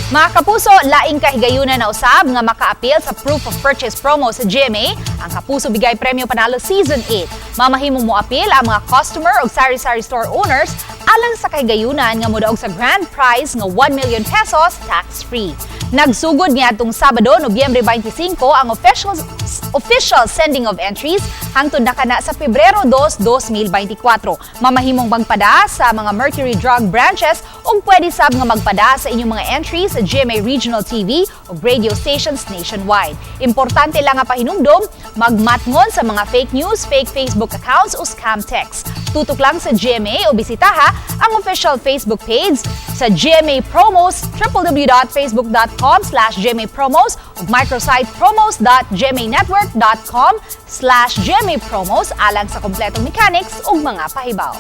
Mga kapuso, laing kahigayonan na usab nga makaapil sa proof of purchase promo sa GMA ang Kapuso Bigay Premyo Panalo Season 8. Mamahimong moapil ang mga customer o sari-sari store owners alang sa kahigayonan nga modaog sa grand prize nga 1 million pesos tax-free. Nagsugod niadtong Sabado, Nobyembre 25 ang official sending of entries hangtod na kana sa Pebrero 2, 2024. Mamahimong magpada sa mga Mercury Drug branches ug pwede sab nga magpada sa inyong mga entries sa GMA Regional TV o radio stations nationwide. Importante lang nga pahinumdom, magmatngon sa mga fake news, fake Facebook accounts o scam texts. Tutok lang sa GMA o bisitaha ang official Facebook page sa GMA Promos, www.facebook.com/GMA Promos o microsite promos.gmanetwork.com/GMA Promos alang sa kompletong mechanics ug mga pahibaw.